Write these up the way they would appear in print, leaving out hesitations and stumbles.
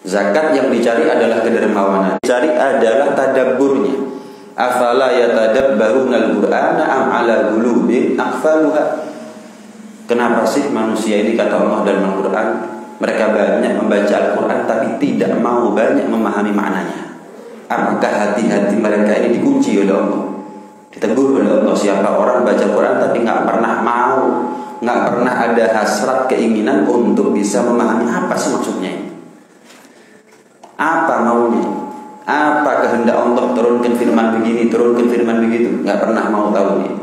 Zakat yang dicari adalah kedermawanan, dicari adalah tadabburnya. Afala yatadabbarunal Qur'ana am ala qulubin aqfaluha. Kenapa sih manusia ini, kata Allah dalam Al-Quran, mereka banyak membaca Al-Quran tapi tidak mau banyak memahami maknanya? Apakah hati-hati mereka ini dikunci oleh Allah? Ditegur oleh Allah, siapa orang baca Quran tapi nggak pernah mau, nggak pernah ada hasrat keinginan untuk bisa memahami apa sih maksudnya ini, apa maunya, apa kehendak Allah, turunkan firman begini, turunkan firman begitu, nggak pernah mau tahu nih.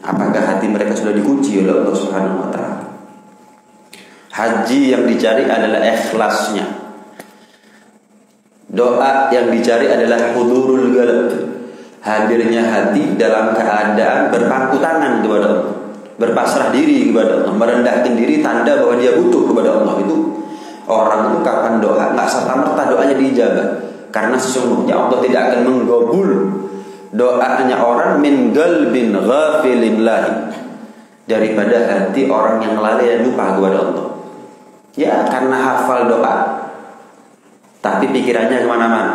Apakah hati mereka sudah dikunci oleh Allah Subhanahu wa Ta'ala? Haji yang dicari adalah ikhlasnya. Doa yang dicari adalah hudurul qalb, hadirnya hati dalam keadaan berpangku tangan kepada Allah, berpasrah diri kepada Allah, merendahkan diri, tanda bahwa dia butuh kepada Allah. Itu orang itu kapan doa nggak serta-merta doanya diijabah, karena sesungguhnya Allah tidak akan menggabul doanya orang min qalbin ghafilin lahi, daripada hati orang yang lalai dan lupa kepada Allah. Ya, karena hafal doa tapi pikirannya kemana-mana,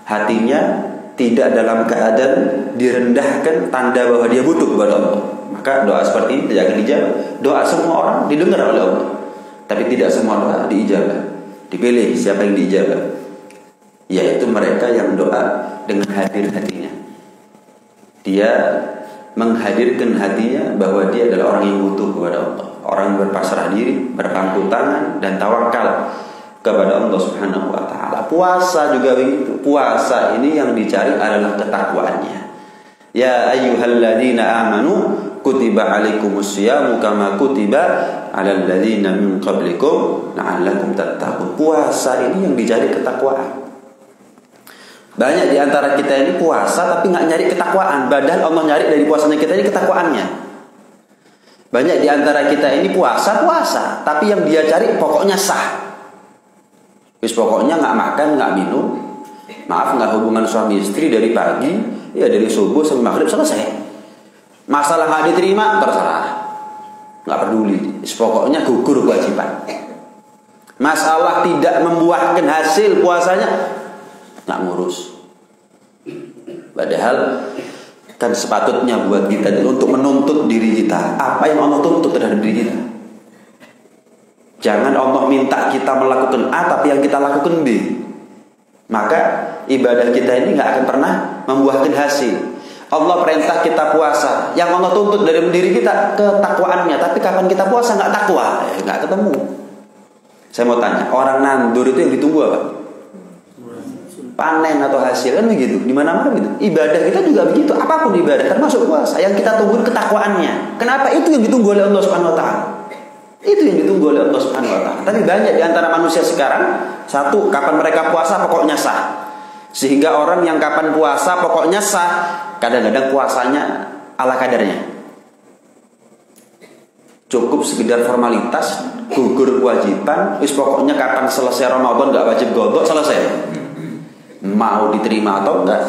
hatinya tidak dalam keadaan direndahkan, tanda bahwa dia butuh kepada Allah, maka doa seperti ini tidak akan dijawab. Doa semua orang didengar oleh Allah, tapi tidak semua doa diijabah. Dipilih siapa yang diijabah, yaitu mereka yang doa dengan hadir hatinya. Dia menghadirkan hatinya bahwa dia adalah orang yang butuh kepada Allah, orang yang berpasrah diri, berpangku tangan dan tawakal kepada Allah Subhanahu wa Ta'ala. Puasa juga begitu. Puasa ini yang dicari adalah ketakwaannya. Ya ayyuhalladzina amanu kutiba alaikumus syiyamu kama kutiba alal ladzina min qablikum la'allakum tattaqun. Puasa ini yang dicari ketakwaan. Banyak di antara kita ini puasa tapi nggak nyari ketakwaan, padahal Allah nyari dari puasanya kita ini ketakwaannya. Banyak di antara kita ini puasa tapi yang dia cari pokoknya sah. Wis pokoknya nggak makan, nggak minum, maaf nggak hubungan suami istri dari pagi, ya dari subuh sampai maghrib selesai. Masalah nggak diterima terserah, nggak peduli. Wis pokoknya gugur kewajiban. Masalah tidak membuahkan hasil puasanya nggak ngurus. Padahal kan sepatutnya buat kita untuk menuntut diri kita apa yang Allah tuntut terhadap diri kita. Jangan Allah minta kita melakukan A tapi yang kita lakukan B, maka ibadah kita ini nggak akan pernah membuahkan hasil. Allah perintah kita puasa, yang Allah tuntut dari diri kita ketakwaannya, tapi kapan kita puasa nggak takwa, nggak ketemu. Saya mau tanya, orang nandur itu yang ditunggu apa? Panen atau hasil, kan begitu. Di mana-mana gitu. Ibadah kita juga begitu. Apapun ibadah, termasuk puasa, yang kita tunggu ketakwaannya. Kenapa? Itu yang ditunggu oleh Allah Subhanahu wa Ta'ala. Itu yang ditunggu oleh Allah Subhanahu wa Ta'ala. Tapi banyak di antara manusia sekarang, satu, kapan mereka puasa pokoknya sah. Sehingga orang yang kapan puasa pokoknya sah, kadang-kadang puasanya ala kadarnya. Cukup sekedar formalitas, gugur kewajiban, wis pokoknya kapan selesai Ramadan gak wajib qadha, selesai. Mau diterima atau enggak,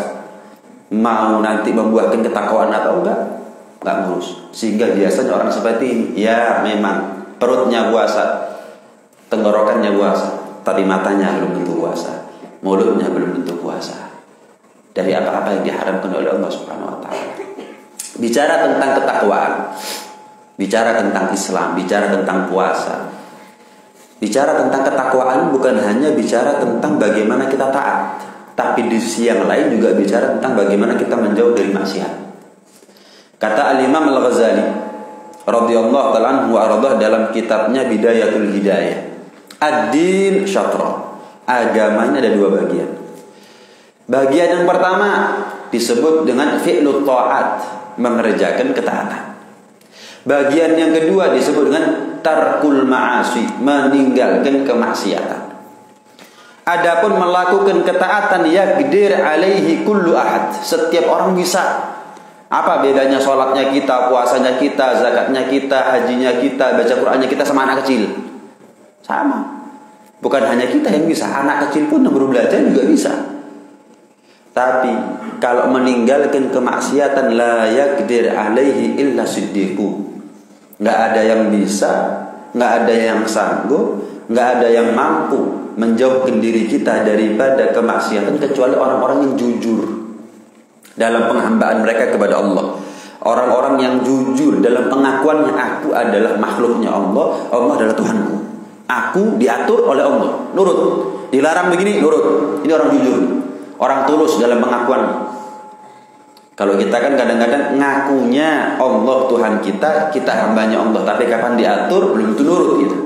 mau nanti membuahkan ketakwaan atau enggak ngurus. Sehingga biasanya orang seperti ini, ya memang perutnya puasa, tenggorokannya puasa, tapi matanya belum tentu puasa, mulutnya belum tentu puasa dari apa-apa yang diharamkan oleh Allah Subhanahu wa Ta'ala. Bicara tentang ketakwaan, bicara tentang Islam, bicara tentang puasa, bicara tentang ketakwaan bukan hanya bicara tentang bagaimana kita taat, tapi di sisi yang lain juga bicara tentang bagaimana kita menjauh dari maksiat. Kata Al-Imam Al-Ghazali radhiyallahu ta'ala anhu wa ardhah dalam kitabnya Bidayatul Hidayah, ad-din syatra, agamanya ada dua bagian. Bagian yang pertama disebut dengan fi'lut ta'at, mengerjakan ketaatan. Bagian yang kedua disebut dengan tarkul ma'asi, meninggalkan kemaksiatan. Adapun melakukan ketaatan yaqdir alaihi kullu ahad, setiap orang bisa. Apa bedanya sholatnya kita, puasanya kita, zakatnya kita, hajinya kita, baca Qur'annya kita sama anak kecil? Sama. Bukan hanya kita yang bisa, anak kecil pun yang baru belajar juga bisa. Tapi kalau meninggalkan kemaksiatan la yaqdir alaihi illa siddiqu, nggak ada yang bisa, nggak ada yang sanggup nggak ada yang mampu menjauhkan diri kita daripada kemaksiatan kecuali orang-orang yang jujur dalam penghambaan mereka kepada Allah. Orang-orang yang jujur dalam pengakuannya, aku adalah makhluknya Allah, Allah adalah Tuhanku. Aku diatur oleh Allah, nurut. Dilarang begini, nurut. Ini orang jujur, orang tulus dalam pengakuan. Kalau kita kan kadang-kadang ngakunya Allah Tuhan kita, kita hambanya Allah, tapi kapan diatur belum tentu nurut gitu.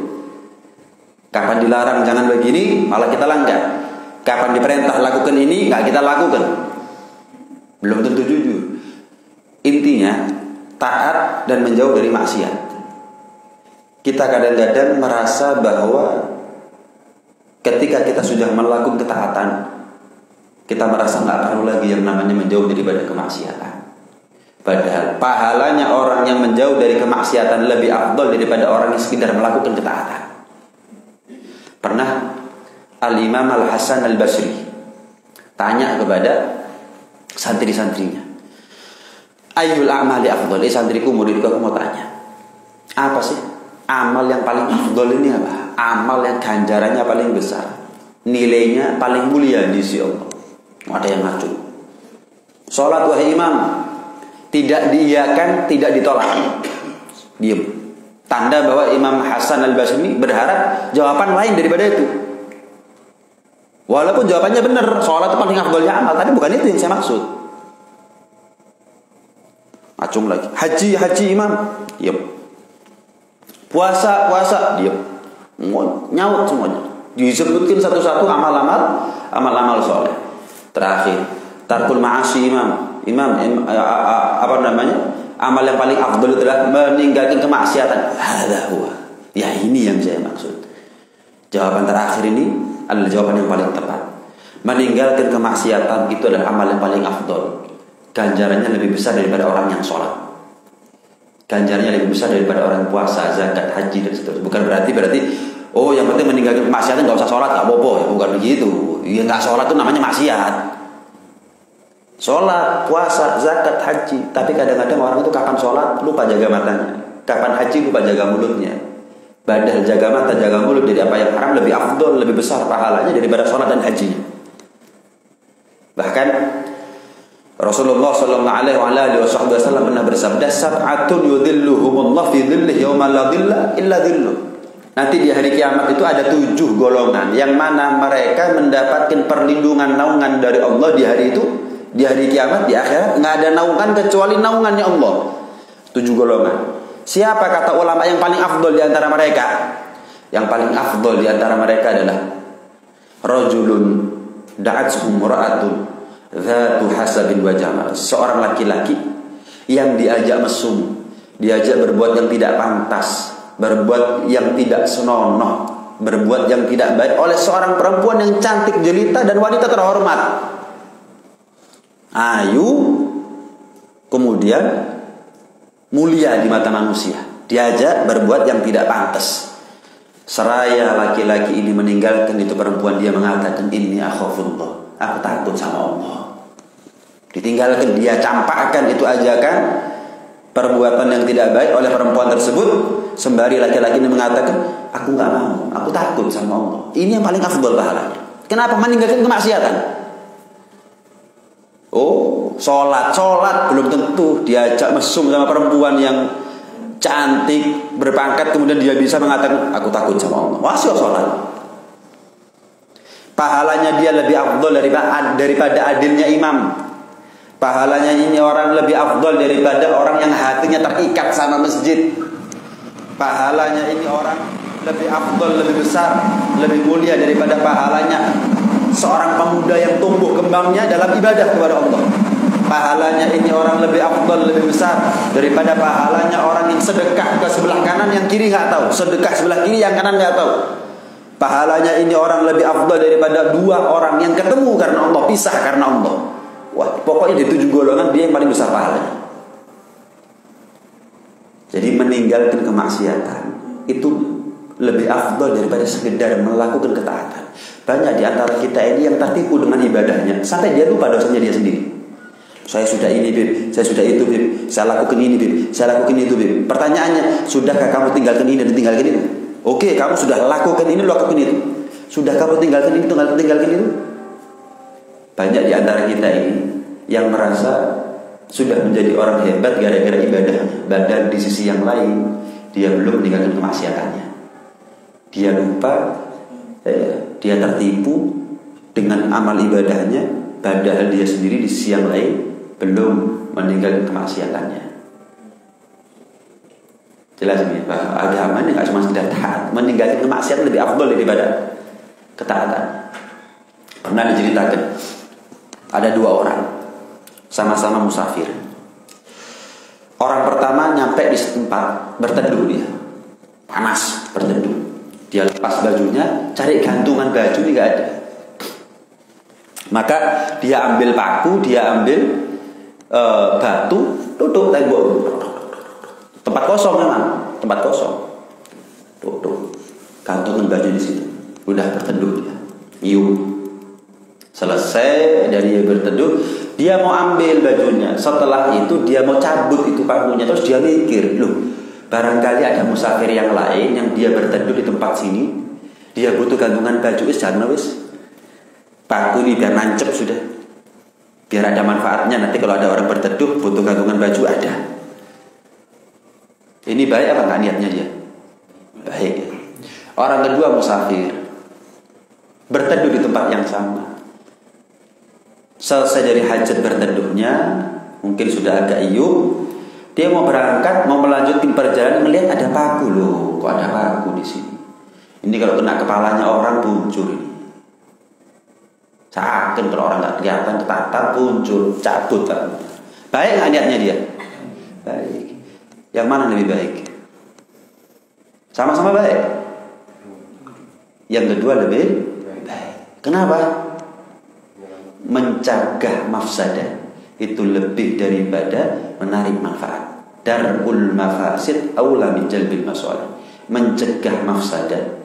Kapan dilarang jangan begini, malah kita langgar. Kapan diperintah lakukan ini, nggak kita lakukan. Belum tentu jujur. Intinya taat dan menjauh dari maksiat. Kita kadang-kadang merasa bahwa ketika kita sudah melakukan ketaatan, kita merasa nggak perlu lagi yang namanya menjauh daripada kemaksiatan. Padahal pahalanya orang yang menjauh dari kemaksiatan lebih afdal daripada orang yang sekedar melakukan ketaatan. Pernah Al-Imam Al-Hasan Al-Basri tanya kepada santri-santrinya, ayyul a'mali afdal? Santriku, muridku, aku mau tanya, apa sih amal yang paling afdal ini? Apa amal yang ganjarannya paling besar, nilainya paling mulia di sisi Allah? Ada yang ngacu. Salat wahai imam, tidak diiyakan, tidak ditolak. Diam. Tanda bahwa Imam Hasan Al-Basri berharap jawaban lain daripada itu. Walaupun jawabannya benar, salat itu paling afdalnya amal, tapi bukan itu yang saya maksud. Acung lagi. Haji imam, diam. Puasa, diam. Nyaut semuanya. Disebutkan satu-satu amal-amal soleh. Terakhir, tarkul ma'asi imam, apa namanya? Amal yang paling afdal adalah meninggalkan kemaksiatan. Hadza huwa. Ya ini yang saya maksud. Jawaban terakhir ini adalah jawaban yang paling tepat. Meninggalkan kemaksiatan itu adalah amal yang paling afdal. Ganjarannya lebih besar daripada orang yang sholat. Ganjarannya lebih besar daripada orang puasa, zakat, haji dan seterusnya. Bukan berarti oh yang penting meninggalkan kemaksiatan nggak usah sholat, nggak apa-apa. Ya, bukan begitu. Ya nggak sholat itu namanya maksiat. Sholat, puasa, zakat, haji. Tapi kadang-kadang orang itu kapan sholat lupa jaga matanya, kapan haji lupa jaga mulutnya. Padahal jaga mata, jaga mulut dari apa yang haram lebih afdol, lebih besar pahalanya daripada sholat dan hajinya. Bahkan Rasulullah SAW pernah bersabda, sab'atun yudhilluhumullah fi dhillih yawma la dhilla illa dhilluh. Nanti di hari kiamat itu ada 7 golongan yang mana mereka mendapatkan perlindungan naungan dari Allah di hari itu. Di hari kiamat, di akhirat nggak ada naungan kecuali naungannya Allah. 7 golongan. Siapa kata ulama yang paling afdol di antara mereka? Yang paling afdol di antara mereka adalah rajulun da'athu imra'atun dzatu hasabin wa jamal. Seorang laki-laki yang diajak mesum, diajak berbuat yang tidak pantas, berbuat yang tidak senonoh, berbuat yang tidak baik oleh seorang perempuan yang cantik jelita dan wanita terhormat. Ayu, kemudian mulia di mata manusia, diajak berbuat yang tidak pantas. Seraya laki-laki ini meninggalkan itu perempuan, dia mengatakan inni akhafullah, aku takut sama Allah. Ditinggalkan, dia campakkan itu ajakan perbuatan yang tidak baik oleh perempuan tersebut, sembari laki-laki ini mengatakan aku nggak mau, aku takut sama Allah. Ini yang paling afdal pahalanya. Kenapa? Meninggalkan kemaksiatan. Oh, sholat belum tentu diajak mesum sama perempuan yang cantik, berpangkat, kemudian dia bisa mengatakan aku takut sama Allah. Masih sholat. Pahalanya dia lebih afdal daripada adilnya imam. Pahalanya ini orang lebih afdal daripada orang yang hatinya terikat sama masjid. Pahalanya ini orang lebih afdal, lebih besar, lebih mulia daripada pahalanya seorang pemuda yang tumbuh kembangnya dalam ibadah kepada Allah. Pahalanya ini orang lebih afdal, lebih besar daripada pahalanya orang yang sedekah ke sebelah kanan yang kiri nggak tahu, sedekah sebelah kiri yang kanan nggak tahu. Pahalanya ini orang lebih afdal daripada 2 orang yang ketemu karena Allah, pisah karena Allah. Wah, pokoknya di 7 golongan dia yang paling besar pahalanya. Jadi meninggalkan kemaksiatan itu lebih afdal daripada sekedar melakukan ketaatan. Banyak di antara kita ini yang tertipu dengan ibadahnya sampai dia lupa dosanya dia sendiri. Saya sudah ini, Bib. Saya sudah itu, Bib. Saya lakukan ini, Bib. Saya lakukan itu, Bib. Pertanyaannya, sudahkah kamu tinggalkan ini dan tinggalkan itu? Oke, kamu sudah lakukan ini, lakukan itu. Sudah kamu tinggalkan ini, tinggalkan itu. Banyak di antara kita ini yang merasa sudah menjadi orang hebat gara-gara ibadah, padahal di sisi yang lain dia belum meninggalkan kemaksiatannya. Dia lupa, dia tertipu dengan amal ibadahnya, padahal dia sendiri di sisi yang lain belum meninggalkan kemaksiatannya. Jelas ini bahwa agama ini nggak cuma sekedar taat, meninggalkan kemaksiatan lebih afdal daripada ketaatan. Pernah diceritakan ada dua orang sama-sama musafir. Orang pertama nyampe di tempat berteduh, dia panas berteduh. Dia lepas bajunya, cari gantungan baju, ini nggak ada. Maka dia ambil paku, dia ambil batu, tutup tembok. Tempat kosong memang, tempat kosong. Tutup, gantungan baju di situ. Udah berteduh dia. Yuk. Selesai dari dia berteduh, dia mau ambil bajunya. Setelah itu dia mau cabut itu pakunya. Terus dia mikir, loh, barangkali ada musafir yang lain yang dia berteduh di tempat sini. Dia butuh gantungan baju, jangan wis. Paku ini biar nancep sudah. Biar ada manfaatnya. Nanti kalau ada orang berteduh butuh gantungan baju, ada. Ini baik apa nggak niatnya dia? Baik. Orang kedua musafir, berteduh di tempat yang sama. Selesai dari hajat berteduhnya, mungkin sudah agak iup, dia mau berangkat, mau melanjutkan perjalanan, melihat ada paku loh. Kok ada paku di sini? Ini kalau kena kepalanya orang buncur ini. Seakan kalau orang nggak kelihatan, tetap buncur, cabut kan. Baik nggak niatnya dia? Baik. Yang mana lebih baik? Sama-sama baik. Yang kedua lebih baik. Kenapa? Mencegah mafsadah itu lebih daripada menarik manfaat. Darul mafasid aula min jalbil masalih. Mencegah mafsadah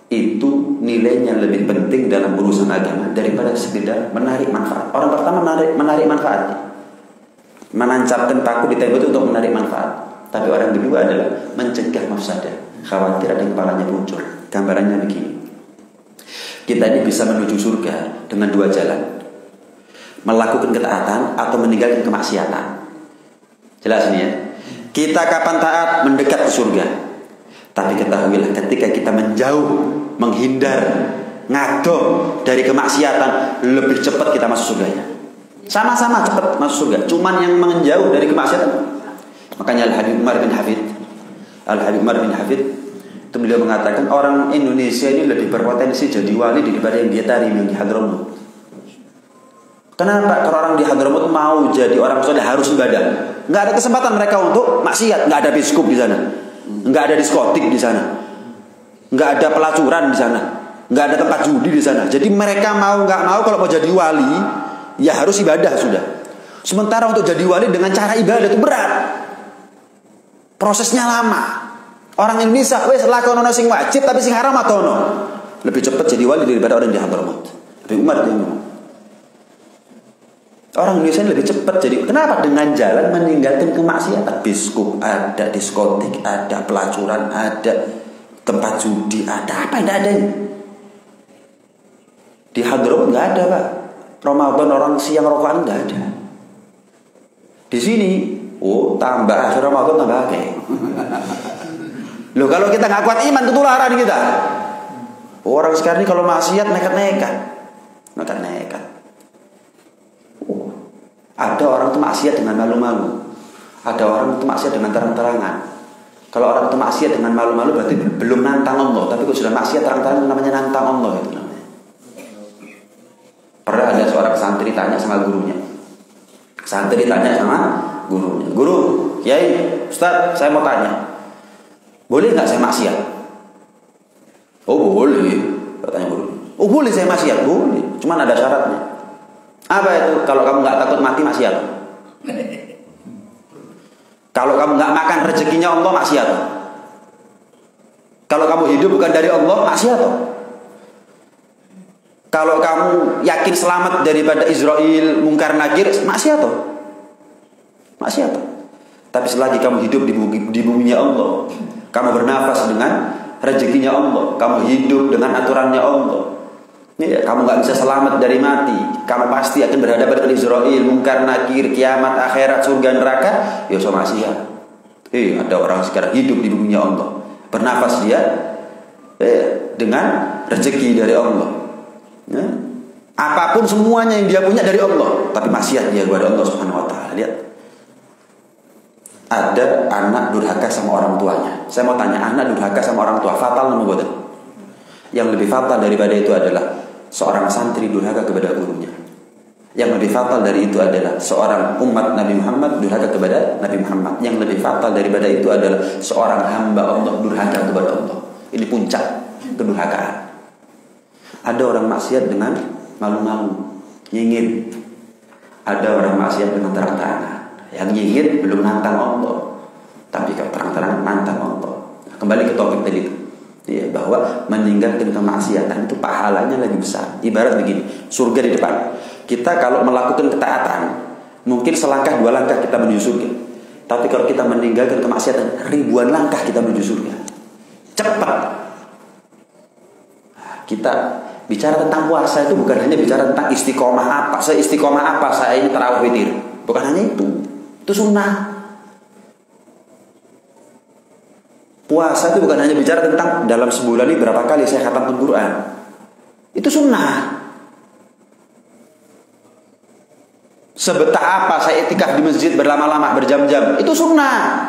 itu nilainya lebih penting dalam urusan agama daripada sekedar menarik manfaat. Orang pertama menarik manfaat, menancapkan paku di tembok itu untuk menarik manfaat. Tapi orang kedua adalah mencegah mafsadah, khawatir ada kepalanya muncul. Gambarannya begini, kita ini bisa menuju surga dengan dua jalan: melakukan ketaatan atau meninggalkan kemaksiatan. Jelas ini ya. Kita kapan taat? Mendekat ke surga. Tapi ketahuilah, ketika kita menjauh, menghindar, ngadoh dari kemaksiatan, lebih cepat kita masuk surganya. Sama-sama cepat masuk surga. Cuman yang menjauh dari kemaksiatan. Makanya Al-Habib Umar bin Hafid itu beliau mengatakan orang Indonesia ini lebih berpotensi jadi wali daripada yang dia tarim yang di Hadramut. Kenapa? Kalau orang di Hadramut mau jadi orang soleh harus ibadah. Nggak ada kesempatan mereka untuk maksiat. Nggak ada biskup di sana. Nggak ada diskotik di sana. Nggak ada pelacuran di sana. Nggak ada tempat judi di sana. Jadi mereka mau nggak mau kalau mau jadi wali, ya harus ibadah sudah. Sementara untuk jadi wali dengan cara ibadah itu berat. Prosesnya lama. Orang Indonesia wes lakonono sing wajib tapi sing haram atono. Lebih cepat jadi wali daripada orang di Hadramut. Tapi Umar dia ngomong. Orang Indonesia lebih cepat jadi. Kenapa? Dengan jalan meninggalkan kemaksiatan. Biskup ada, diskotik ada, pelacuran ada, tempat judi ada. Apa yang ada ini? Di Hadramut nggak ada, Pak. Ramadan orang siang rokokan nggak ada. Di sini, tambah akhir Ramadan tambah kayak. Loh, kalau kita nggak kuat iman ketularan kita. Orang sekarang ini kalau maksiat nekat-nekat. Ada orang itu maksiat dengan malu-malu. Ada orang itu maksiat dengan terang-terangan. Kalau orang itu maksiat dengan malu-malu berarti belum nantang Allah. Tapi kalau sudah maksiat terang-terangan namanya nantang Allah itu namanya. Pernah ada seorang santri tanya sama gurunya. Guru, Kiai, Ustaz, saya mau tanya. Boleh nggak saya maksiat? Oh boleh, katanya guru. Oh boleh saya maksiat, boleh. Cuman ada syaratnya. Apa itu? Kalau kamu nggak takut mati maksiat. Kalau kamu nggak makan rezekinya Allah maksiat. Kalau kamu hidup bukan dari Allah maksiat. Kalau kamu yakin selamat daripada Israel, Mungkar Nakir, maksiat. Tapi selagi kamu hidup di buminya Allah, Kamu bernafas dengan rezekinya Allah. Kamu hidup dengan aturannya Allah. Ya, kamu nggak bisa selamat dari mati. Kamu pasti akan berhadapan dengan Israel, Munkar Nakir, kiamat, akhirat, surga, neraka. Ya so maksiat. Ada orang sekarang hidup di dunia Allah, bernafas dia dengan rezeki dari Allah. Ya. Apapun semuanya yang dia punya dari Allah, tapi maksiat dia kepada Allah Subhanahu Wa Taala. Lihat, ada anak durhaka sama orang tuanya. Saya mau tanya, anak durhaka sama orang tua fatal nama buatan? Yang lebih fatal daripada itu adalah seorang santri durhaka kepada gurunya. Yang lebih fatal dari itu adalah seorang umat Nabi Muhammad durhaka kepada Nabi Muhammad. Yang lebih fatal daripada itu adalah seorang hamba Allah durhaka kepada Allah. Ini puncak kedurhakaan. Ada orang maksiat dengan malu-malu, nyingit. Ada orang maksiat dengan terang-terangan. Yang nyingit belum nantang Allah, tapi kalau terang-terangan nantang Allah. Kembali ke topik tadi itu, ya, bahwa meninggalkan kemaksiatan itu pahalanya lebih besar. Ibarat begini, surga di depan. Kita kalau melakukan ketaatan, mungkin selangkah dua langkah kita menuju surga. Tapi kalau kita meninggalkan kemaksiatan, ribuan langkah kita menuju surga. Cepat. Kita bicara tentang puasa itu bukan hanya bicara tentang istiqomah apa. Saya istiqomah apa, saya ini tarawih witir. Bukan hanya itu. Itu sunnah. Puasa itu bukan hanya bicara tentang dalam sebulan ini berapa kali saya khatam Al-Quran. Itu sunnah. Sebetah apa saya itikaf di masjid berlama-lama berjam-jam. Itu sunnah.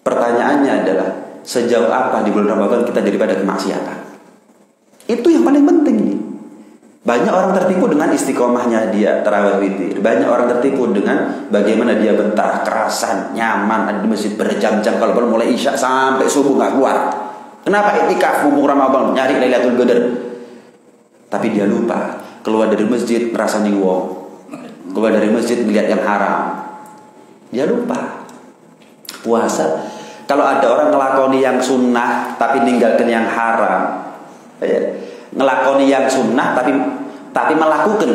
Pertanyaannya adalah sejauh apa di bulan Ramadan kita daripada kemaksiatan. Itu yang paling penting. Banyak orang tertipu dengan istiqomahnya dia tarawih witir. Banyak orang tertipu dengan bagaimana dia betah, kerasan, nyaman ada di masjid berjam-jam. Kalau mulai isya sampai subuh nggak keluar. Kenapa itikaf mumpung Ramadan nyari Lailatul Qadar? Tapi dia lupa keluar dari masjid merasa wong. Keluar dari masjid melihat yang haram. Dia lupa. Puasa, kalau ada orang ngelakoni yang sunnah tapi ninggalkan yang haram, ngelakoni yang sunnah tapi melakukan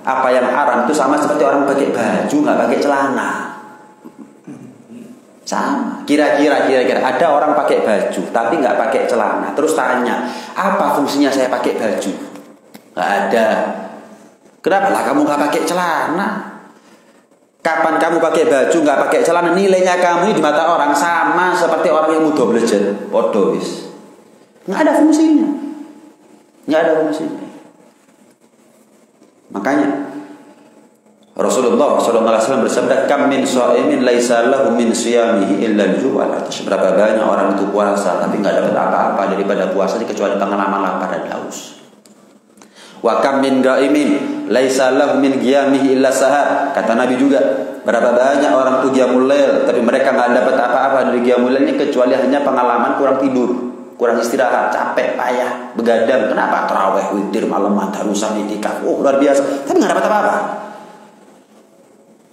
apa yang haram, itu sama seperti orang pakai baju nggak pakai celana. Sama. Kira-kira ada orang pakai baju tapi nggak pakai celana. Terus tanya, apa fungsinya saya pakai baju? Nggak ada. Kenapa lah kamu nggak pakai celana? Kapan kamu pakai baju nggak pakai celana, nilainya kamu di mata orang sama seperti orang yang mudah belajar. Podois. Nggak ada fungsinya. Nggak ada fungsinya. Makanya Rasulullah SAW bersabda, kam min sha'imin laisa lahu min siyamihi illa al-ju' wal 'atash. Berapa banyak orang itu puasa tapi nggak dapat apa-apa daripada puasa kecuali pengalaman lapar dan haus. Wa kam min qa'imin laisa lahu min qiyamihi illa sahar. Kata Nabi juga, berapa banyak orang itu qiyamul lail tapi mereka nggak dapat apa-apa dari qiyamul lailnya kecuali hanya pengalaman kurang tidur, kurang istirahat, capek, payah, begadang. Kenapa? Tarawih, witir, malam, tarusan, itikaf. Luar biasa. Tapi nggak dapat apa-apa.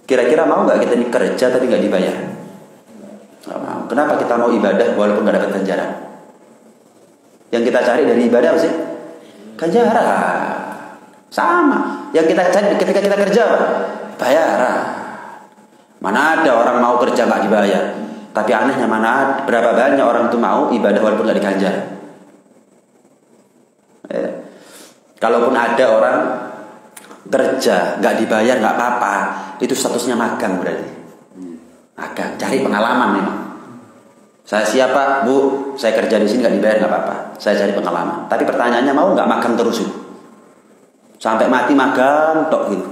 Kira-kira mau nggak kita ini kerja tapi nggak dibayar? Nggak mau. Kenapa kita mau ibadah walaupun nggak dapat ganjaran? Yang kita cari dari ibadah apa sih? Ganjaran. Sama. Yang kita cari ketika kita kerja apa? Bayaran. Mana ada orang mau kerja nggak dibayar? Tapi anehnya berapa banyak orang itu mau ibadah walaupun nggak diganjar. Kalaupun ada orang kerja nggak dibayar nggak apa-apa, itu statusnya magang berarti. Magang, cari pengalaman memang. Saya siapa, Bu? Saya kerja di sini nggak dibayar nggak apa-apa. Saya cari pengalaman. Tapi pertanyaannya mau nggak magang terus itu? Sampai mati magang tok gitu?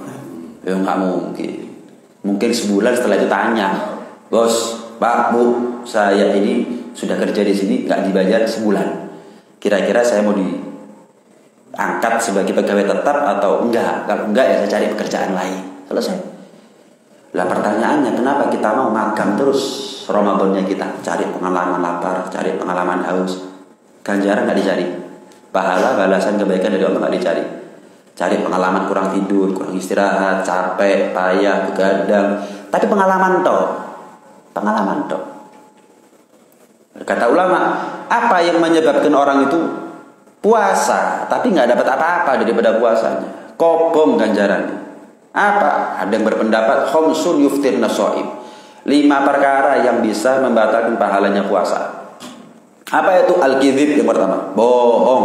Ya nggak mungkin. Mungkin sebulan setelah itu tanya, Bos, Pak, Bu, saya ini sudah kerja di sini nggak dibayar sebulan. Kira-kira saya mau diangkat sebagai pegawai tetap atau enggak? Kalau enggak ya saya cari pekerjaan lain. Selesai. Lah pertanyaannya, kenapa kita mau magang terus Ramadannya kita? Cari pengalaman lapar, cari pengalaman haus. Ganjaran nggak dicari. Pahala, balasan kebaikan dari Allah nggak dicari. Cari pengalaman kurang tidur, kurang istirahat, capek, payah, begadang. Tapi pengalaman toh. Pengalaman toh. Kata ulama, apa yang menyebabkan orang itu puasa tapi nggak dapat apa-apa daripada puasanya? Kobong ganjarannya. Apa? Ada yang berpendapat khamsun yuftirna shaim. 5 perkara yang bisa membatalkan pahalanya puasa. Apa itu? Al-kizib yang pertama, bohong,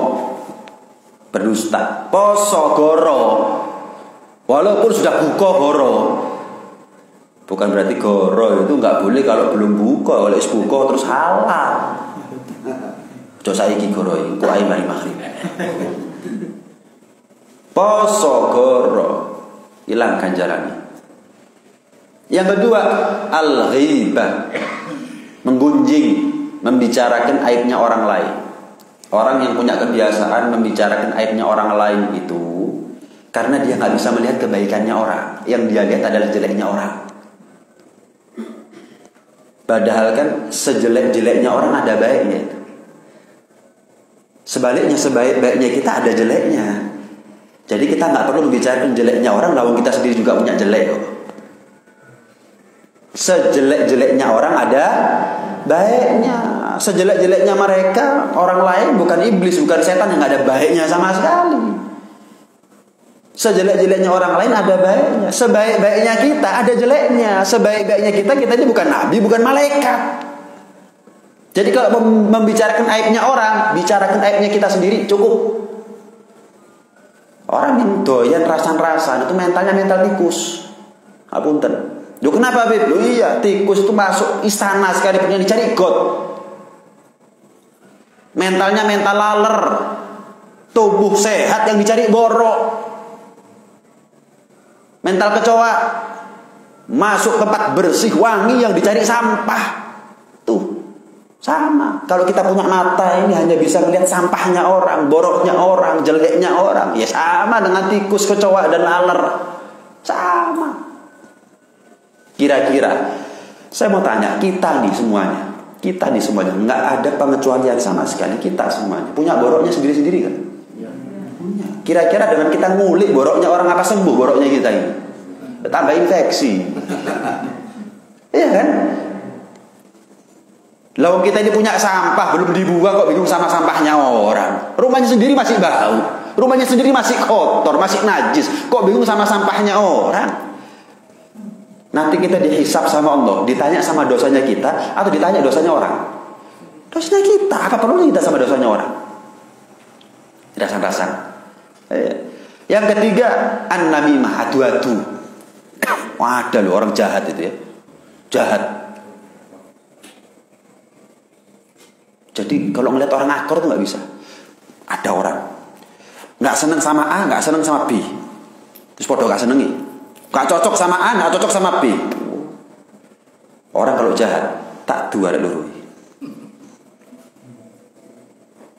berdusta. Poso goro, walaupun sudah buka goro. Bukan berarti goro itu nggak boleh kalau belum buka. Oleh buka terus halal. Coba saiki goro iki, kok ae mari maghrib. Poso goro, hilang ganjarannya. Yang kedua, al-ghibah, menggunjing, membicarakan aibnya orang lain. Orang yang punya kebiasaan membicarakan aibnya orang lain itu karena dia nggak bisa melihat kebaikannya orang. Yang dia lihat adalah jeleknya orang. Padahal kan sejelek-jeleknya orang ada baiknya. Sebaliknya, sebaik-baiknya kita ada jeleknya. Jadi kita nggak perlu membicarakan jeleknya orang, lawan kita sendiri juga punya jelek kok. Sejelek-jeleknya orang ada baiknya. Sejelek-jeleknya mereka, orang lain, bukan iblis, bukan setan, yang nggak ada baiknya sama sekali. Sejelek-jeleknya orang lain ada baiknya. Sebaik-baiknya kita ada jeleknya. Sebaik-baiknya kita ini bukan nabi, bukan malaikat. Jadi kalau membicarakan aibnya orang, bicarakan aibnya kita sendiri cukup. Orang yang doyan rasan-rasan itu mentalnya mental tikus. Apunten. Loh kenapa Bib? Loh iya, tikus itu masuk istana sekalipun yang dicari God. Mentalnya mental laler. Tubuh sehat yang dicari borok. Mental kecoa. Masuk tempat bersih wangi yang dicari sampah. Tuh. Sama. Kalau kita punya mata ini hanya bisa melihat sampahnya orang, boroknya orang, jeleknya orang. Ya sama dengan tikus, kecoa dan laler. Sama. Kira-kira saya mau tanya, kita nih semuanya nggak ada pengecualian sama sekali, kita semuanya punya boroknya sendiri-sendiri kan? Punya. Kira-kira dengan kita ngulik boroknya orang, apa sembuh boroknya kita ini? Tambah infeksi. Iya kan? Lalu kita ini punya sampah belum dibuang kok bingung sama sampahnya orang. Rumahnya sendiri masih bau, rumahnya sendiri masih kotor, masih najis, kok bingung sama sampahnya orang? Nanti kita dihisab sama Allah, ditanya sama dosanya kita atau ditanya dosanya orang? Dosanya kita, apa perlunya kita sama dosanya orang? Rasan-rasan. Yang ketiga, an-namimah, adu-adu. Wah, ada loh orang jahat itu ya. Jahat. Jadi kalau ngeliat orang akor tuh nggak bisa. Ada orang nggak seneng sama A, nggak seneng sama B, terus podo nggak senengi. Gak cocok sama A, gak cocok sama B. Orang kalau jahat tak dua ada lurui.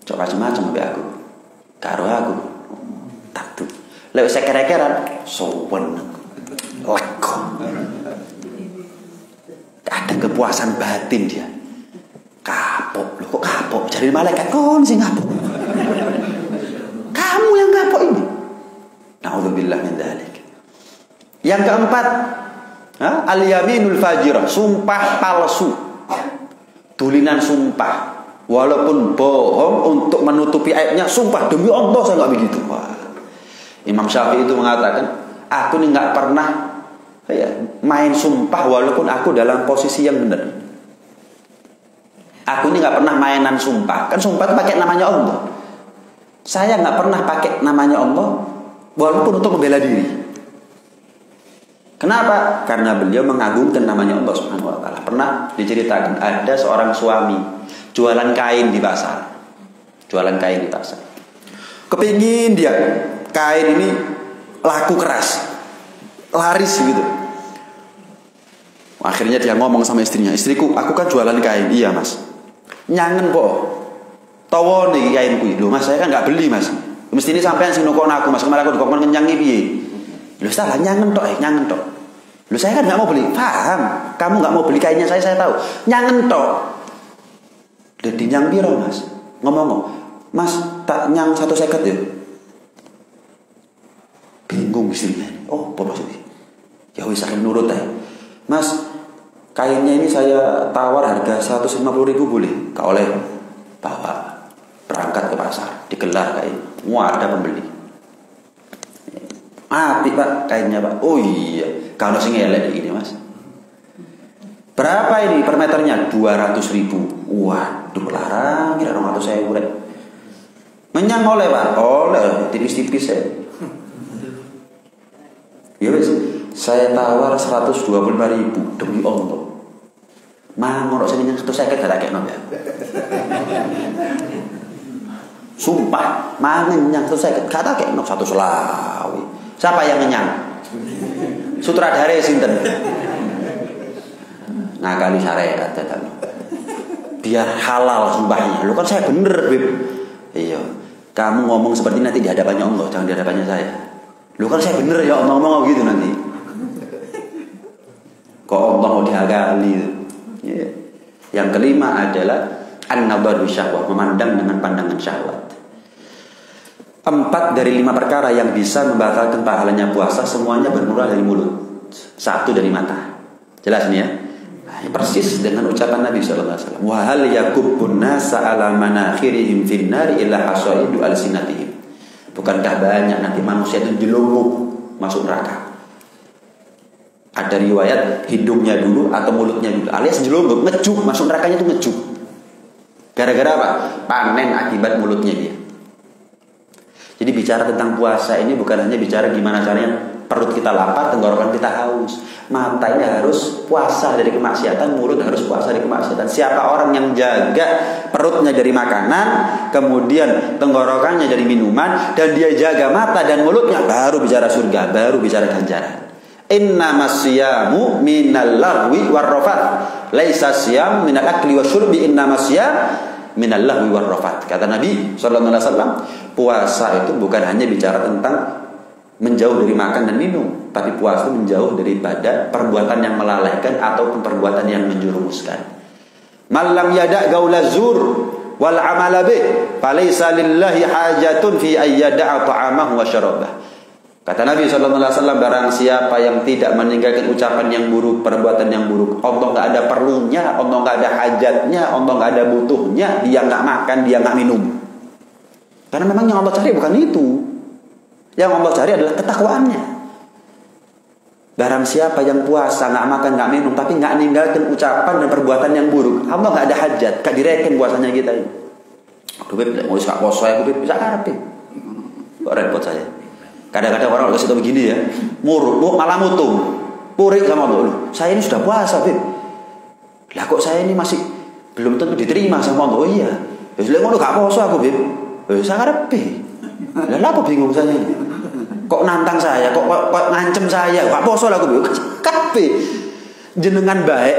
Coba macam-macam be aku. Karo aku tak tuh. Lewat saya kira-kira sowen leko. Ada kepuasan batin dia. Kapok, loh kok kapok? Jadi malaikat kon sing kapok. Kamu yang kapok ini. Na'udzubillah min dzalik. Yang keempat, al-yaminul fajirah, sumpah palsu. Tulinan sumpah. Walaupun bohong untuk menutupi aibnya, sumpah demi Allah saya nggak begitu. Wah. Imam Syafi'i itu mengatakan, aku ini nggak pernah main sumpah walaupun aku dalam posisi yang benar. Aku ini nggak pernah mainan sumpah. Kan sumpah itu pakai namanya Allah. Saya nggak pernah pakai namanya Allah walaupun untuk membela diri. Kenapa? Karena beliau mengagungkan namanya Allah Subhanahu wa taala. Pernah diceritakan ada seorang suami jualan kain di pasar. Jualan kain di pasar. Kepingin dia kain ini laku keras. Laris gitu. Akhirnya dia ngomong sama istrinya, "Istriku, aku kan jualan kain." "Iya, Mas." "Nyangen po. Tawa nih kainku." "Loh, Mas, saya kan enggak beli, Mas. Mesti ini sampean sing nukon aku, Mas. Kemarin aku dikon kenyang iki piye?" "Loh, salah nyangen tok, nyangen tok." "Loh, saya kan enggak mau beli." "Paham. Kamu enggak mau beli kainnya saya tahu. Nyangen tok." "Dadi nyang piro, Mas?" "Ngomong, Mas, tak nyang 150 ya." Bingung istrinya. "Oh, apa maksudnya?" "Ya wis akan nurut ae." "Mas, kainnya ini saya tawar harga 150.000 boleh?" "Gak oleh." Bawa berangkat ke pasar, digelar kain. Wah, ada pembeli. "Apik, Pak, kainnya, Pak." "Oh iya, kalau sing elek ini, Mas." Berapa ini per meternya? 200.000. Waduh, larang kira 200.000 rek. Menyang oleh Pak? Oleh, tipis-tipis ya. Ya wis, saya tawar 125.000 demi Allah. Mangono sing menyang 150 gak takekno ya. Sumpah, mangan yang 150 gak takekno 120. Siapa yang ngenyang? Sutradara sinten? Ngakali syariat dadan. Biar halal sumpahnya. Lu kan saya bener, Beb. Iya. Kamu ngomong seperti nanti di hadapannya Allah, jangan di hadapannya saya. Lu kan saya bener ya ngomong gitu nanti. Kok Allah mau diakali? Ya. Yang kelima adalah an-nadharu syahwat, memandang dengan pandangan syahwat. 4 dari 5 perkara yang bisa membatalkan pahalanya puasa semuanya bermula dari mulut. 1 dari mata. Jelas nih ya? Nah, persis dengan ucapan Nabi sallallahu alaihi wasallam. Wa hal yakubbun nasa ala manakhirihim fin-nar illa hasaidu alsinatihim. Bukankah banyak nanti manusia itu jelungkup masuk neraka? Ada riwayat hidungnya dulu atau mulutnya dulu, alias jelungkup, ngejuk, masuk nerakanya itu ngejuk. Gara-gara apa? Panen akibat mulutnya dia. Jadi bicara tentang puasa ini bukan hanya bicara gimana caranya perut kita lapar, tenggorokan kita haus. Mata ini harus puasa dari kemaksiatan, mulut harus puasa dari kemaksiatan. Siapa orang yang jaga perutnya dari makanan, kemudian tenggorokannya dari minuman, dan dia jaga mata dan mulutnya, baru bicara surga, baru bicara ganjaran. Innamas siyamu minal lahwi warrafath, laisa siyam minal akli wasyurbi, innamas siyam minal lahwi warrafath. Kata Nabi sallallahu alaihi wasallam, puasa itu bukan hanya bicara tentang menjauh dari makan dan minum, tapi puasa itu menjauh daripada perbuatan yang melalaikan ataupun perbuatan yang menjerumuskan. Malam yada' gaula zur wal amala bih falaysa lillahi hajatun fi ayyada'a ta'amahu wa syarabah. Kata Nabi sallallahu alaihi wasallam, barang siapa yang tidak meninggalkan ucapan yang buruk, perbuatan yang buruk, Allah enggak ada perlunya, Allah enggak ada hajatnya, Allah enggak ada butuhnya, dia enggak makan, dia enggak minum. Karena memang yang Allah cari bukan itu. Yang Allah cari adalah ketakwaannya. Barang siapa yang puasa, nggak makan, nggak minum, tapi nggak ninggalkan ucapan dan perbuatan yang buruk, Allah nggak ada hajat, gak direken puasanya kita ini. Aduh, Beb, mau suka puasa ya, Beb, bisa karep. Kok repot saya. Kadang-kadang orang kalau situ begini ya, malah mutung, purik sama Allah. Saya ini sudah puasa, Beb. Lah kok saya ini masih belum tentu diterima sama Allah. Oh iya. Ya sudah ngono gak puasa aku, Beb. Saya karep. Lah apa bingung saya ini? Kok nantang saya, kok ngancem saya, kok poso lah aku. Kabeh jenengan baik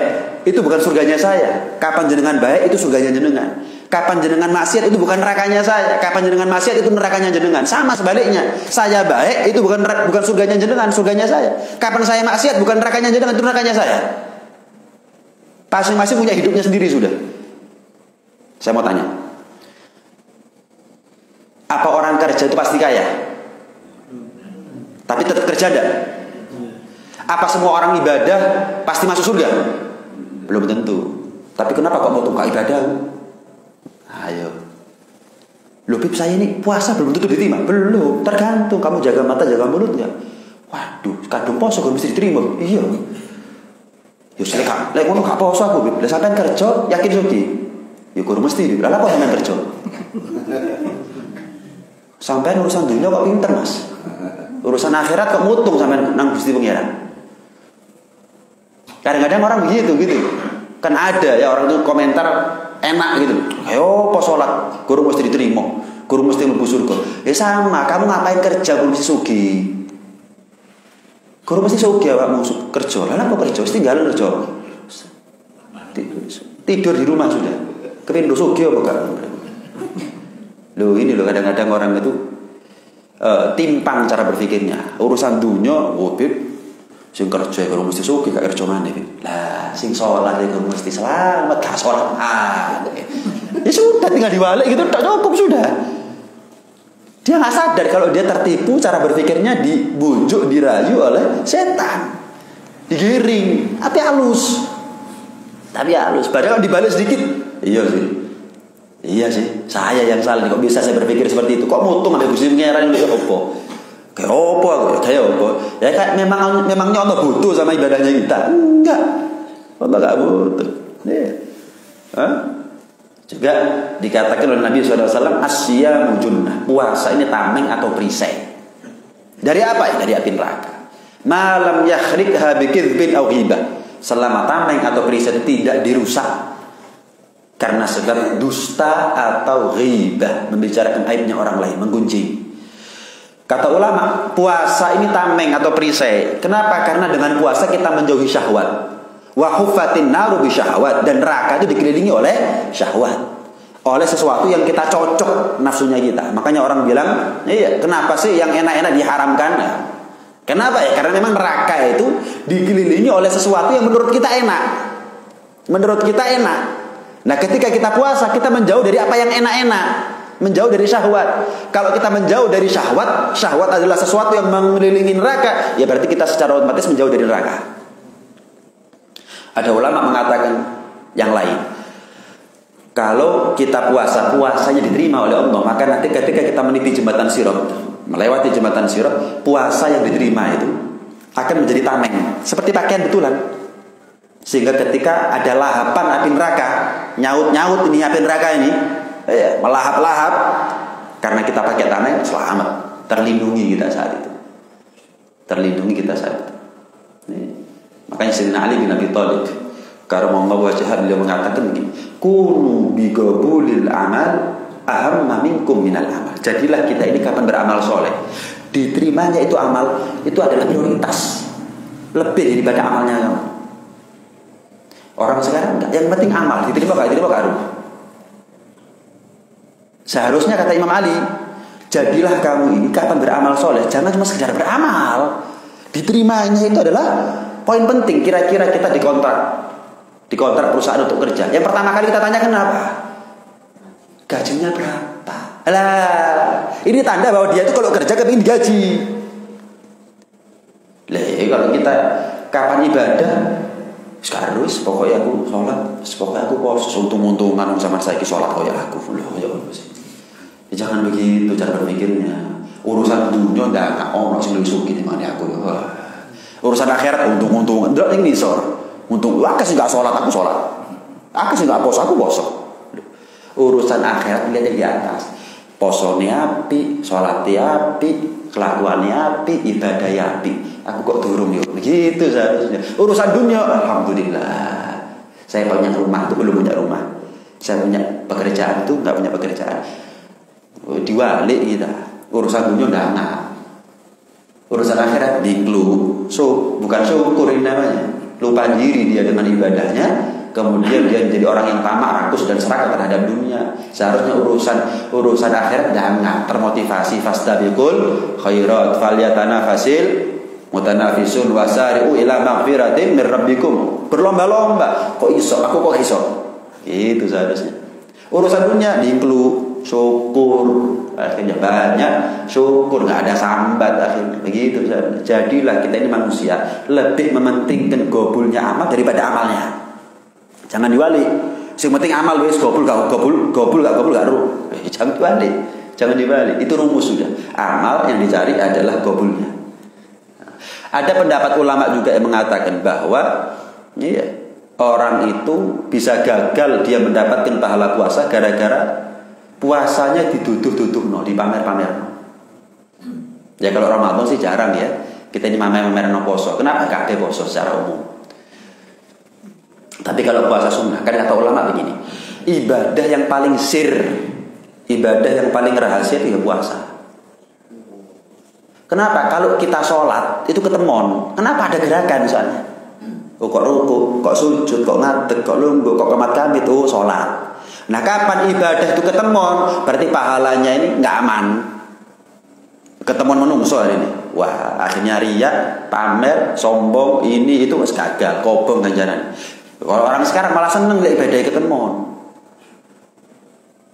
itu bukan surganya saya. Kapan jenengan baik itu surganya jenengan. Kapan jenengan maksiat itu bukan nerakanya saya. Kapan jenengan maksiat itu nerakanya jenengan. Sama sebaliknya. Saya baik itu bukan surganya jenengan, surganya saya. Kapan saya maksiat bukan nerakanya jenengan, itu nerakanya saya. Masing-masing punya hidupnya sendiri sudah. Saya mau tanya, apa orang kerja itu pasti kaya? Tapi tetap kerja enggak? Apa semua orang ibadah pasti masuk surga? Belum tentu. Tapi kenapa kok mau tukar ibadah? Ayo. Loh, Bib, saya ini puasa belum tentu diterima. Belum, tergantung kamu jaga mata, jaga mulut enggak. Waduh, kadung poso kok mesti diterima. Iya. Yo lek ngono gak poso aku, Bib. Lah sampean kerja yakin suci? Ya kudu mesti, Bib. Lah apa sampean kerja? Sampai urusan dunia kok pinter, Mas. Urusan akhirat kok mutung sampai nang Gusti Pangeran. Kadang-kadang orang begitu gitu. Kan ada ya orang tuh komentar enak gitu. Ayo pos salat, guru mesti diterima. Guru mesti mlebu surga. Sama, kamu ngapain kerja guru mesti sugih. Guru mesti sugih awakmu kerja. Lah apa kerja? Mesti tinggal kerja. Tidur di rumah sudah. Kepindho sugih apa gak? Loh ini loh kadang-kadang orang itu timpang cara berpikirnya. Urusan dunia, Bib, sing kerja kalau mesti sugih gak kerja maneh. Lah, sing salat kalau mesti selamat gak salat. Ya sudah tinggal dibalik gitu, tak cukup sudah. Dia gak sadar kalau dia tertipu cara berpikirnya, dibujuk, dirayu oleh setan. Digiring, tapi halus. Padahal dibalik sedikit. Iya sih, saya yang salah. Kok bisa saya berpikir seperti itu? Kok mutung ada Gusti Pangeran itu opo? Kayak opo aku? Kayak opo? Ya kan memangnya Allah butuh sama ibadahnya kita? Enggak. Allah nggak butuh. Juga dikatakan oleh Nabi SAW, asyamu junnah, puasa ini tameng atau perisai. Dari apa? Dari api neraka. Malam yakhrikha bikidbin aw ghibah, selama tameng atau perisai tidak dirusak karena sebab dusta atau ghibah, membicarakan aibnya orang lain, menggunjing. Kata ulama, puasa ini tameng atau perisai. Kenapa? Karena dengan puasa kita menjauhi syahwat. Wa huffatin naru bi syahwat, dan neraka itu dikelilingi oleh syahwat, oleh sesuatu yang kita cocok nafsunya kita. Makanya orang bilang, iya, kenapa sih yang enak-enak diharamkan? Nah, kenapa ya? Karena memang neraka itu dikelilingi oleh sesuatu yang menurut kita enak. Menurut kita enak. Nah, ketika kita puasa, kita menjauh dari apa yang enak-enak, menjauh dari syahwat. Kalau kita menjauh dari syahwat, syahwat adalah sesuatu yang mengelilingi neraka, ya berarti kita secara otomatis menjauh dari neraka. Ada ulama mengatakan yang lain. Kalau kita puasa, puasanya diterima oleh Allah, maka nanti ketika kita meniti jembatan Sirat, melewati jembatan Sirat, puasa yang diterima itu akan menjadi tameng, seperti pakaian betulan. Sehingga ketika ada lahapan api neraka, nyaut-nyaut ini api neraka ini, melahap-lahap, karena kita pakai tameng, selamat, terlindungi kita saat itu. Terlindungi kita saat itu. Makanya Sayyidina Ali bin Abi Thalib karamallahu wajhahu, beliau mengatakan begini, kunu bi qabulil amal ahamma minkum minal amal. Jadilah kita ini kapan beramal soleh, diterimanya itu amal itu adalah prioritas, lebih daripada amalnya kamu. Orang sekarang enggak, yang penting amal, diterima enggak. Seharusnya kata Imam Ali, jadilah kamu ini kapan beramal soleh, jangan cuma sekedar beramal. Diterimanya itu adalah poin penting. Kira-kira kita dikontrak perusahaan untuk kerja, yang pertama kali kita tanya kenapa? Gajinya berapa? Lah, ini tanda bahwa dia itu kalau kerja kepingin digaji. Kalau kita kapan ibadah, sekarang pokoknya aku sholat, pokoknya aku poso, untung-untungan sama saya sholat kayak aku. Loh, ya Allah sih. Jangan begitu cara berpikirnya. Urusan dunia ndak ono sing luwih sugih dimane aku. Urusan akhirat untung-untungan. Ndak ning nisor. Untung aku sih enggak sholat, aku sholat. Aku sih enggak poso, aku poso. Urusan akhirat lihat di atas. Posone api, sholatnya api, kelakuannya api, ibadahnya api. Aku kok durung yo. Begitu seharusnya. Urusan dunia, alhamdulillah. Saya punya rumah, itu belum punya rumah. Saya punya pekerjaan, itu enggak punya pekerjaan. Diwalik kita. Urusan dunia enggak enak. Urusan akhirat diklu. Bukan syukur ini namanya. Lupa diri dia dengan ibadahnya, kemudian dia menjadi orang yang tamak, rakus dan serakah terhadap dunia. Seharusnya urusan akhirat jangan termotivasi, fastabiqul khairat falyatanafasil mutanafisun wasari'u ila maghfiratin min rabbikum. Berlomba-lomba. Kok iso? Aku kok iso? Itu seharusnya. Urusan dunia diklu, syukur, akhirnya banyak syukur, nggak ada sambat akhirnya. Begitu. Jadilah kita ini manusia lebih mementingkan gobulnya amal daripada amalnya. Jangan diwali. Yang penting amal wis gobul gak ru. Jangan diwali. Jangan diwali. Itu rumus sudah. Amal yang dicari adalah gobulnya. Ada pendapat ulama juga yang mengatakan bahwa orang itu bisa gagal dia mendapatkan pahala puasa gara-gara puasanya dituduh-tuduh dipamer-pamer. Ya kalau Ramadan sih jarang ya. Kita ini pamer-pamer poso. Kenapa gak ada poso secara umum? Tapi kalau puasa sunnah, kan kata ulama begini, ibadah yang paling sir, ibadah yang paling rahasia itu ya puasa. Kenapa? Kalau kita sholat itu ketemon. Kenapa ada gerakan misalnya? Kok ruku, kok sujud, kok ngadeg, kok lungguh, kok kemat kami itu sholat. Nah kapan ibadah itu ketemon, berarti pahalanya ini nggak aman. Ketemon menungso hari ini. Wah akhirnya riya, pamer, sombong, ini itu gagal, kobong ganjaran. Kalau orang sekarang malah seneng lihat ibadah ketemon.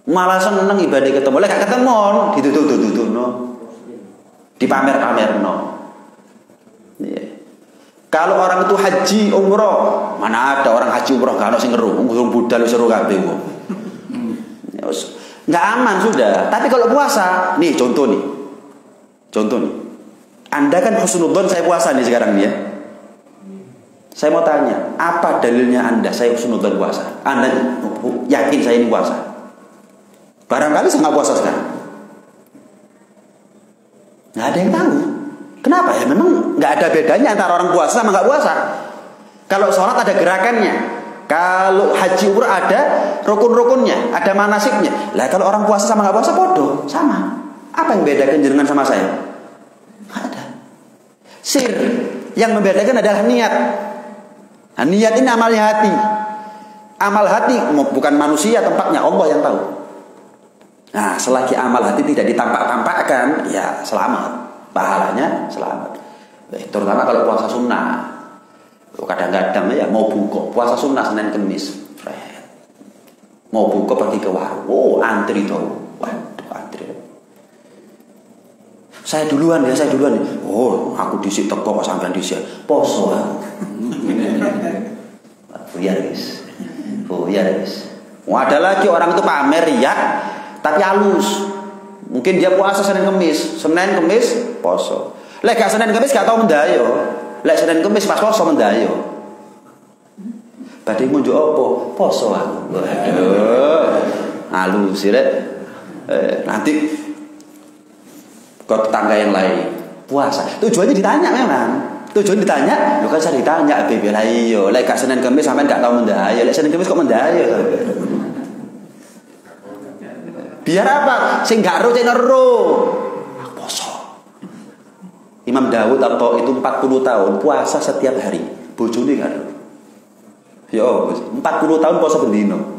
Malah seneng ibadah ketemon, lek gak ketemon, ditutup no. Dipamer-pamer no. Kalau orang itu haji umroh, mana ada orang haji umroh gak ono sing ngeru, ngurung budal seru kabeh kok. Nggak aman sudah. Tapi kalau puasa, nih contoh nih. Anda kan husnudzon saya puasa nih sekarang nih ya. Saya mau tanya, apa dalilnya Anda saya husnudzon puasa? Anda yakin saya ini puasa? Barangkali saya nggak puasa sekarang. Nggak ada yang tahu. Kenapa ya? Memang nggak ada bedanya antara orang puasa sama nggak puasa. Kalau sholat ada gerakannya, kalau haji umrah ada rukun-rukunnya, ada manasiknya. Lah kalau orang puasa sama nggak puasa bodoh, sama. Apa yang bedakan jenengan sama saya? Nggak ada. Sir yang membedakan adalah niat. Nah, niat ini amalnya hati. Amal hati bukan manusia tempatnya, Allah yang tahu. Nah, selagi amal hati tidak ditampak-tampakkan, ya selamat. Pahalanya selamat. Terutama kalau puasa sunnah. Kadang-kadang ya mau buka puasa sunnah Senin Kemis. Mau buka pergi ke warung. Oh, antri tuh. Waduh, antri. Saya duluan. Oh, aku disik teko kok sampean disik. Poso aku. Buyar guys. Ada lagi orang itu pamer ya, tapi halus. Mungkin dia puasa Senin Kemis poso. Lek gak Senin Kemis gak tau mendayo. Lek Senin Kemis pas poso mendayo. Badhe munjuk apa? Poso aku. Waduh. Halus sih rek. Nanti ke tetangga yang lain puasa. Tujuannya ditanya memang. Tujuan ditanya, lu kan saya ditanya, bebe lah iyo. Lek gak Senin Kemis sampean gak tau mendayo. Lek Senin Kemis kok mendayo. Biar apa? Sing gak ro cek ero. Poso. Imam Dawud atau itu 40 tahun puasa setiap hari. Bojone gak ro. Yo, 40 tahun puasa bendino.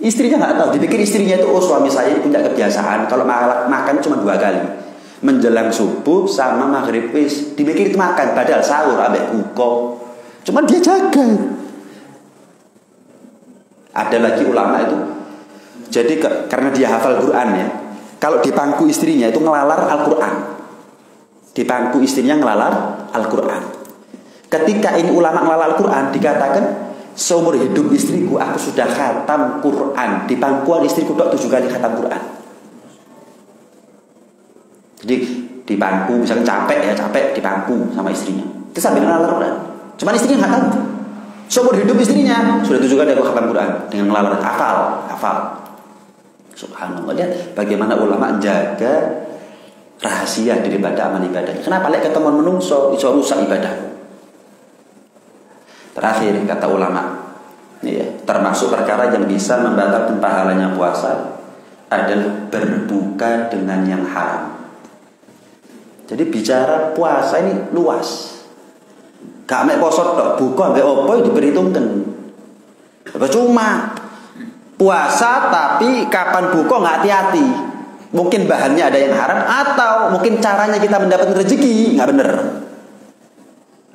Istrinya gak tahu, dipikir istrinya itu suami saya punya kebiasaan kalau makan cuma 2 kali. Menjelang subuh sama maghrib wis dipikir itu makan, padahal sahur ambek buka. Cuman dia jaga. Ada lagi ulama itu. Jadi karena dia hafal Quran ya. Kalau di pangku istrinya itu ngelalar Al-Quran. Di pangku istrinya ngelalar Al-Quran. Ketika ini ulama ngelalar Al-Quran, dikatakan seumur hidup istriku aku sudah khatam Quran. Di pangkuan istriku 7 kali khatam Quran. Jadi di pangku misalnya capek di pangku sama istrinya. Itu sambil ngelalar Quran. Cuman istrinya nggak tahu. Seumur hidup istrinya sudah 7 kali aku khatam Quran dengan ngelalar hafal. Subhanallah, lihat bagaimana ulama menjaga rahasia daripada amal ibadah. Kenapa lek ketemu menungso iso rusak ibadah. Terakhir kata ulama, ya, termasuk perkara yang bisa membatalkan pahalanya puasa adalah berbuka dengan yang haram. Jadi bicara puasa ini luas. Gak mek poso tok, buka ambek opo diperhitungkan. Cuma puasa tapi kapan buka nggak hati-hati. Mungkin bahannya ada yang haram atau mungkin caranya kita mendapat rezeki nggak bener.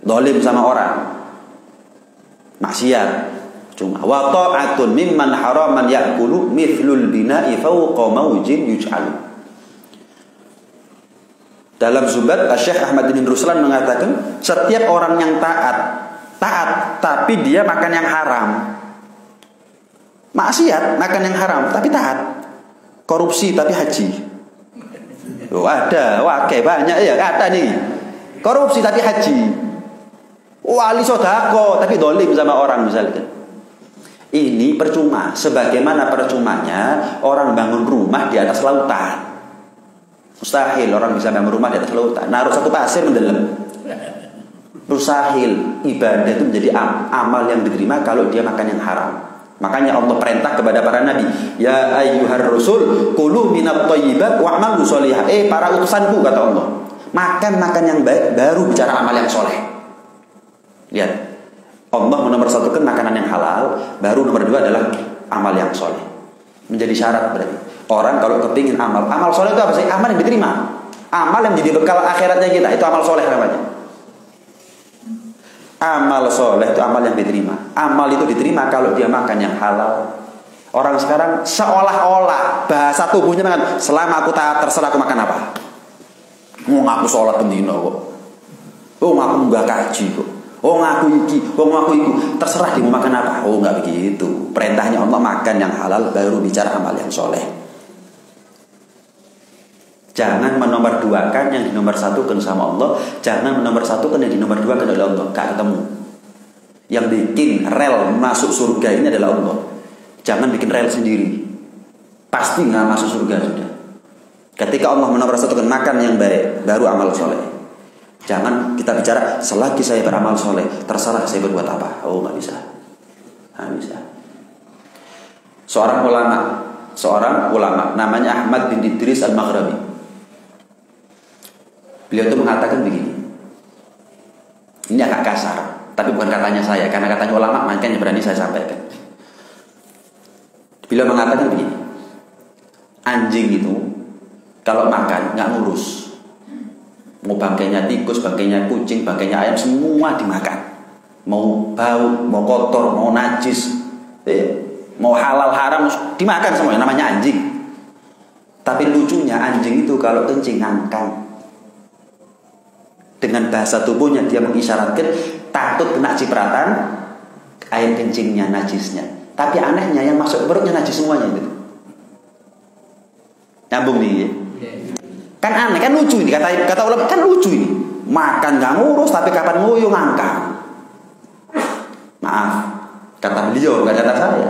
Zalim sama orang, maksiat. Cuma wa ta'atun mimman haraman ya'kulu mithlul bina'i fawqa mawjin yuj'al. Dalam Zubat, Syekh Ahmad bin Ruslan mengatakan setiap orang yang taat tapi dia makan yang haram. Maksiat, makan yang haram, tapi taat. Korupsi, tapi haji. Oh, ada, banyak ya, ada nih. Korupsi, tapi haji. Wali sodako, tapi dolim sama orang misalnya. Ini percuma. Sebagaimana percumanya orang bangun rumah di atas lautan. Mustahil orang bisa bangun rumah di atas lautan. Naruh satu pasir mendalam. Mustahil. Ibadah itu menjadi amal yang diterima kalau dia makan yang haram. Makanya Allah perintah kepada para nabi, ya ayyuhar rasul kulu minat thayyibat wa'malu sholihah. Para utusanku kata Allah, makan yang baik baru bicara amal yang soleh. Lihat, Allah menomorsatukan makanan yang halal, baru nomor 2 adalah amal yang soleh. Menjadi syarat berarti. Orang kalau kepingin amal soleh itu apa sih? Amal yang diterima, amal yang menjadi bekal akhiratnya kita, itu amal soleh namanya. Amal soleh itu amal yang diterima. Amal itu diterima kalau dia makan yang halal. Orang sekarang seolah-olah bahasa tubuhnya dengan selama aku taat terserah aku makan apa. Mau ngaku sholat bendino kok. Oh ngaku nggak kaji kok. Oh ngaku iki, terserah dia mau makan apa. Oh nggak begitu. Perintahnya Allah makan yang halal baru bicara amal yang soleh. Jangan menomor-duakan yang di nomor 1kan sama Allah. Jangan menomor 1kan yang di nomor 2kan oleh Allah. Gak ketemu. Yang bikin rel masuk surga ini adalah Allah. Jangan bikin rel sendiri. Pasti nggak masuk surga sudah. Ketika Allah menomorasatukan makan yang baik, baru amal soleh. Jangan kita bicara selagi saya beramal soleh, terserah saya berbuat apa. Oh, nggak bisa. Nggak bisa. Seorang ulama namanya Ahmad bin Idris Al-Maghrabi. Beliau itu mengatakan begini. Ini agak kasar, tapi bukan katanya saya, karena katanya ulama, makanya berani saya sampaikan. Beliau mengatakan begini. Anjing itu kalau makan nggak ngurus. Mau bangkainya tikus, bangkainya kucing, bangkainya ayam, semua dimakan. Mau bau, mau kotor, mau najis, mau halal haram dimakan semuanya, namanya anjing. Tapi lucunya anjing itu kalau kencing ngangkang. Dengan bahasa tubuhnya dia mengisyaratkan takut kena cipratan air kencingnya, najisnya. Tapi anehnya yang masuk perutnya najis semuanya itu. Nyambung nih ya? Kan aneh, kan lucu ini kata ulama, kan lucu ini. Makan gak ngurus tapi kapan nguyuh ngangkang. Maaf, kata beliau, gak kata saya.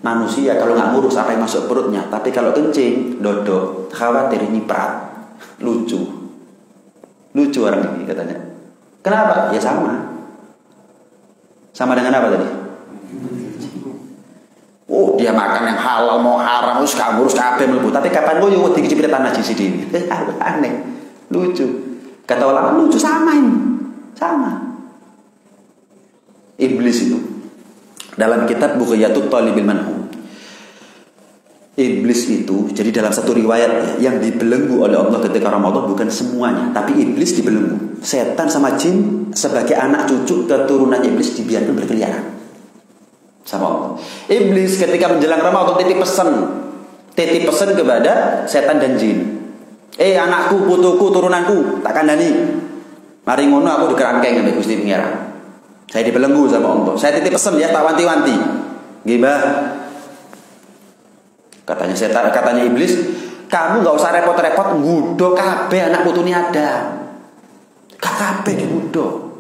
Manusia kalau gak ngurus apa yang masuk perutnya, tapi kalau kencing dodok, khawatir nyiprat. Lucu orang ini katanya. Kenapa? Ya sama dengan apa tadi? Oh, dia makan yang halal mau haram terus gak ngurus kabeh mlebu, tapi kapan gue yo dikicipitan najis dhewe. Aneh, lucu. Kata ulama lucu sama ini. Sama. Iblis itu dalam kitab Bughayatul Talibil Manhum. Iblis itu, jadi dalam satu riwayat yang dibelenggu oleh Allah ketika Ramadan bukan semuanya, tapi iblis dibelenggu. Setan sama jin sebagai anak cucu keturunan iblis dibiarkan berkeliaran sama Allah. Iblis ketika menjelang Ramadan titip pesan kepada setan dan jin. Anakku, putuku, turunanku, tak kandani. Mari ngono aku dikerangkeng oleh Gusti Pangeran. Saya dibelenggu sama Allah. Saya titip pesan ya, tak wanti-wanti. Gibah. Katanya iblis, kamu gak usah repot-repot ngudo kabeh anak putune ada. Gak kabeh ngudo.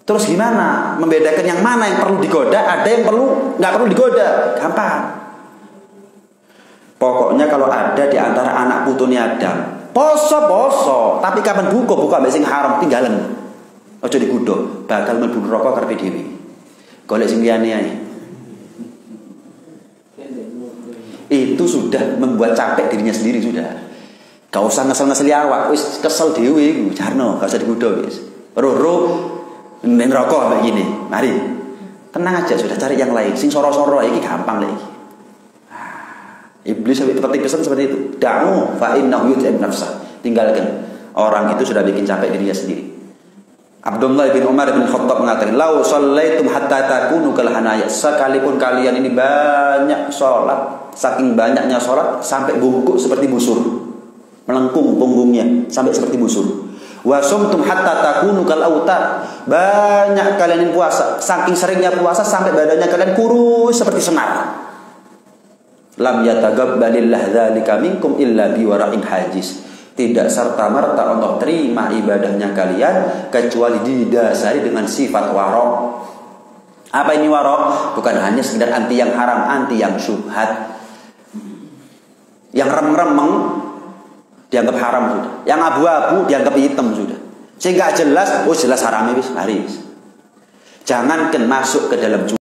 Terus gimana membedakan yang mana yang perlu digoda, ada yang nggak perlu digoda? Gampang. Pokoknya kalau ada di antara anak putune Adam, poso, tapi kapan buka mbek sing haram tinggalan. Aja digudo, bakal mlebu neraka karepe dhewe. Golek sing liyane ae. Itu sudah membuat capek dirinya sendiri sudah. Gak usah ngesel-ngeseli awak, wis kesel dhewe iku, jarno, gak usah digudo wis. Roh nen rokok kayak gini. Mari. Tenang aja, sudah cari yang lain. Sing soro-soro iki gampang lagi. Iblis seperti pesan seperti itu. Da'u fa innahu yut'ib nafsah. Tinggalkan. Orang itu sudah bikin capek dirinya sendiri. Abdullah bin Umar bin Khattab mengatakan, "Lau shallaitum hatta takunu kal hanaya." Sekalipun kalian ini banyak sholat, saking banyaknya sholat sampai bungkuk seperti busur. Melengkung punggungnya sampai seperti busur. Wa sumtum hatta takunu kal autar. Banyak kalian yang puasa, saking seringnya puasa sampai badannya kalian kurus seperti senar. Lam yataqabbalillah dzalika minkum illa biwara'in hajiz. Tidak serta-merta Allah terima ibadahnya kalian kecuali didasari dengan sifat warok. Apa ini warok? Bukan hanya sekedar anti yang haram, anti yang syubhat. Yang remeng dianggap haram sudah. Yang abu-abu dianggap hitam sudah. Sehingga jelas, jelas haram wis, mari. Jangankan masuk ke dalam